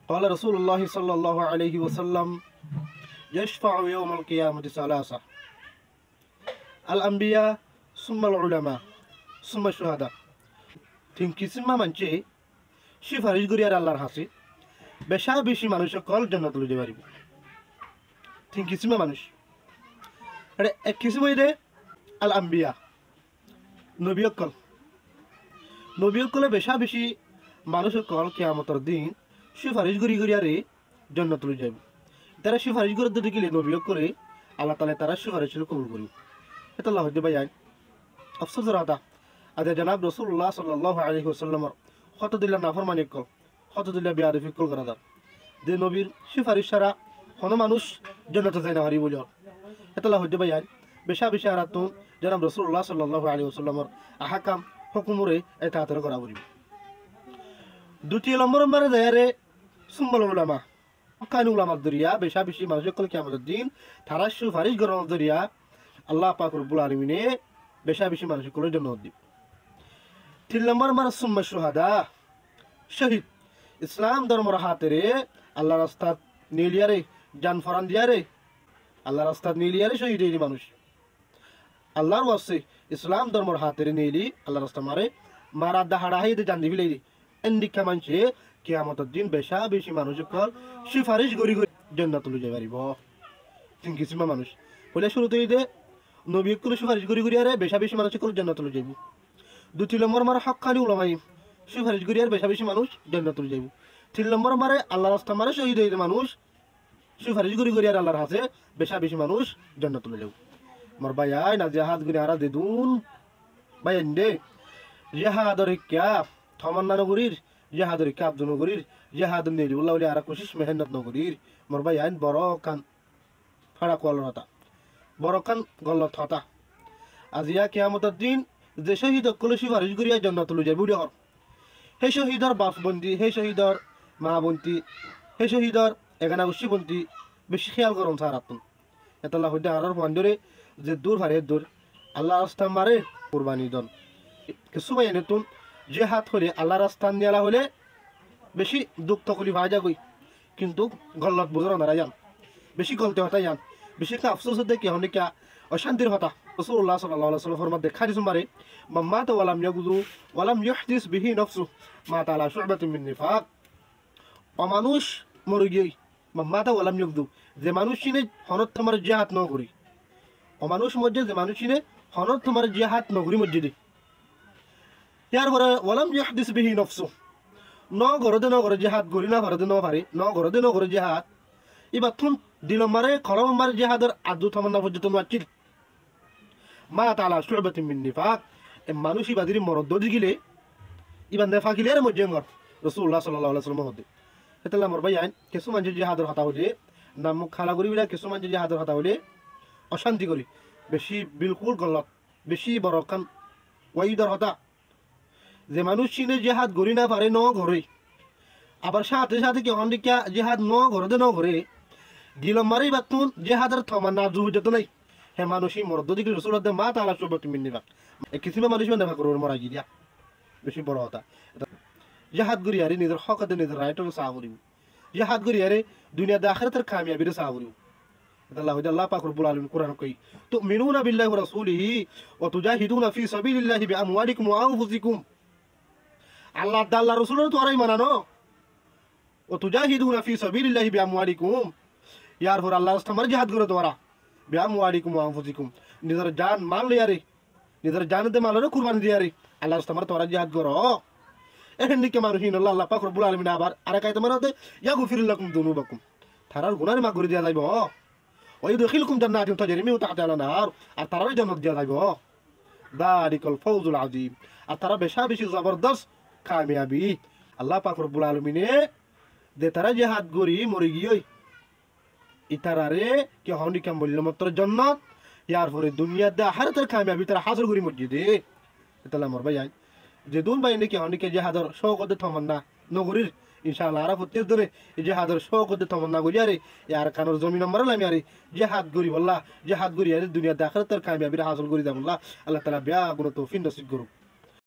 قال رسول الله صلى الله عليه وسلم يشفع يوم القيامة ثلاثة الأنبياء ثم العلماء ثم الشهداء তিন কিসিমা মানছে সিফারিশ করিয়ার আল্লাহর হাসি বেশা বেশি মানুষের কল জান্নাত লইতে পারিব। তিন কিসিমা মানুষ এটা এক কিসিম হইলে আল আম্বিয়া নবীকলে বেশা বেশি মানুষের কল কিয়ামতের দিন সিফারিশ করি করিয়ারে জান্নাত লই যাইব। তারা সিফারিশ করে দিতে গেলে নবীকলে আল্লাহ তাআলা তারা সিফারিশ কবুল করিব। এটা আল্লাহ হইতে ভাই আফসোস রাতা আদে জনাব রাসূলুল্লাহ সাল্লাল্লাহু আলাইহি ওয়াসাল্লামের কত দিলা নাফরমানি কল কত দিলা বিয়াদফি কল করা দাও যে নবীর সিফারিশ ছাড়া কোনো মানুষ জান্নাতে যায় না হারি বলিও। এটা আল্লাহ হইতে ভাই বেশা বেশি আরাতুন জনাব রাসূলুল্লাহ সাল্লাল্লাহু আলাইহি ওয়াসাল্লামের আহকাম হুকুমরে এটা আতর করা বলিব। দ্বিতীয় নম্বরে দেয়ারে সুম্মাল উলামা কানু উলামার দরিয়া বেশা বেশি মানুষের কল কিয়ামতের দিন তারা সুপারিশ করার দরিয়া আল্লাহ পাক রব্বুল আলামিনে বেশা বেশি মানুষের কলের জন্য দিব। তিন নম্বর আমার সুম্মা শুহাদা শহীদ ইসলাম ধর্মর হাতেরে আল্লাহ রাস্তাত নীলিয়ারে জান ফরান দিয়ারে আল্লাহ রাস্তাত নীলিয়ারে শহীদ এই মানুষ আল্লাহর ওয়াসে ইসলাম ধর্মর হাতেরে নীলি আল্লাহ রাস্তা মারে মারা দাহাড়া হাইতে জান দিবি লাই এন্ডিকা মানছে কিয়ামতের দিন বেশা বেশি মানুষের কল সিফারিশ করি করি জান্নাত লইতে পারিব। তিন কিসিমা মানুষ বলে শুরুতেই দে নবী করে সুপারিশ করি করি আরে বেশা বেশি মানুষের কল জান্নাত লই যাইব। দুই নম্বর মারে হক্কানি উলামাই সুপারিশ করি আর বেশা বেশি মানুষ জান্নাত লই যাইব। তিন নম্বর মারে আল্লাহ রাস্তা মারে শহীদ হইতে মানুষ সুপারিশ করি করি আর আল্লাহর হাতে বেশা বেশি মানুষ জান্নাত লই যাইব। আমার ভাই আয় না জাহাদ গুনি আরা দেদুন ভাই এন্ডে জাহাদরে ক্যা থমান্না নগরীর জাহাদরে ক্যা আব্দুল নগরীর জাহাদ নেলি উল্লাহ আরা কোশিশ মেহনত নগরীর আমার ভাই আইন বড় কান ফাড়া কল হতা বড় কান গলত হতা আজিয়া কিয়ামতের দিন যে শহীদ কলে সুপারিশ করিয়া জান্নাত লই যাইব উড়ে সেই শহীদর বাপ বন্দি সেই শহীদর মা বন্তি সেই শহীদর এখানে উচ্ছি বন্তি বেশি খেয়াল করুন স্যার আতুন এতলা হইতে আরার ভান্ডরে যে দূর হারে দূর আল্লাহ রাস্তা মারে কুরবানি দন কিছু ভাই নতুন যে হাত হলে আল্লাহ রাস্তা নিয়ালা হলে বেশি দুঃখ তকলি ভাজা গই কিন্তু গল্লত বুঝর না যান বেশি গলতে হতা যান বেশি কা আফসোস দেখে অনেক অশান্তির হতা রাসূলুল্লাহ সাল্লাল্লাহু আলাইহি ওয়াসাল্লাম ফরমাতে দেখা দিছেন মারে মাম্মাতা ওয়ালাম ইয়াগুযু ওয়ালাম ইউহদিস বিহি নফসু মা তাআলা শুবাতুম মিন নিফাক মানুষ মরে গই মাম্মাতা ওয়ালাম ইয়াগুযু যে মানুষ চিনে হনত তোমার জিহাদ ন করি মানুষ মধ্যে যে মানুষ চিনে হনত তোমার জিহাদ ন করি মসজিদে ইয়ার পরে ওয়ালাম ইউহদিস বিহি নফসু ন ঘরে জিহাদ গরি না ঘরে ন পারে ন ঘরে জিহাদ এবার তুন দিল মারে কলম মারে জিহাদের আদু থামান্না পর্যন্ত মারছিল মা তাআলা শুবাতুম মিন নিফাক এ মানুষই বাদির মরদ দিগিলে ইবান নেফা গিলের মধ্যে ঘর রাসূলুল্লাহ সাল্লাল্লাহু আলাইহি ওয়াসাল্লাম হতে এতলা মোর ভাই আইন কিছু মানুষ জিহাদের হতা হলে নাম মুখ খালা করি বিলা কিছু মানুষ জিহাদের হতা হলে অশান্তি করি বেশি বিলকুল গলত বেশি বড় কান ওয়াইদর হতা যে মানুষ চিনে জিহাদ গরি না পারে ন ঘরে আবার সাথে সাথে কি অনেকা জিহাদ ন ঘরে দিল মারি বাতুন জিহাদের থমান্না জুহ যেত নাই হে মানুষই মরদ দিকে রাসূলুল্লাহ মা তাআলা শুবাতুম মিন নিফাক এ কিসিমা মানুষ মানে করব মরা গিয়া বেশি বড় হতা জিহাদ গরি আরে নিজের হকতে নিজের রাইটর সাগরিব জিহাদ গরি আরে দুনিয়া দে আখিরাতের কামিয়াবির সাগরিব আল্লাহ পাক রব্বুল আলামিন কুরআন কই তুমিনুনা বিল্লাহি ওয়া রাসূলিহি ওয়া তুজাহিদুনা ফি সাবিলিল্লাহি বিআমওয়ালিকুম ওয়া আনফুসিকুম আল্লাহ তাআলা রাসূলের তোরাই মানানো ও তুজাহিদুনা ফি সাবিলিল্লাহি বিআমওয়ালিকুম ইয়ার পর আল্লাহর রাস্তায় মার জিহাদ করে তোরা বিআমওয়ালিকুম ওয়া আনফুসিকুম নিজের জান মাল লিয়ারে নিজের জানতে মালরে কুরবানি দিয়ারে আল্লাহর রাস্তায় মার তোরা জিহাদ করো এখন দিকে মানুষ আল্লাহ পাক রব্বুল আলামিন আবার আরে কাইতে মানাতে ইয়াগফিরু লাকুম যুনুবাকুম তারার গুনাহ মাফ করে দেয়া যাইব ওই দখিলকুম জান্নাতিন তাজরি মিন তাহতিহা আল-আনহার আর তারাই জান্নাত দেয়া যাইব দালিকাল ফাওজুল আযীম আর তারা বেশা বেশি জবরদস্ত কামিয়াবি আল্লাহ পাক রব্বুল আলামিনে দে তারা জিহাদ গরি মরি গিয়ে ইতারারে কি হনি কাম বলল মাত্র জান্নাত ইয়ার পরে দুনিয়া দে আখিরাতের কামিয়াবি তারা হাসিল করি মসজিদে এতলা মোর ভাই যে দুন ভাই নাকি হনি কে জিহাদর শওকত থামান্না নগরীর ইনশাআল্লাহ আরা প্রত্যেক দিনে জিহাদর শওকত থামান্না গরি আরে ইয়ার কানর জমি নম্বর লামি আরে জিহাদ গরি বল্লাহ জিহাদ গরি আরে দুনিয়া দে আখিরাতের কামিয়াবি হাসিল করি দা বল্লাহ আল্লাহ তাআলা বিয়া গুণ তৌফিক নসিব করুক।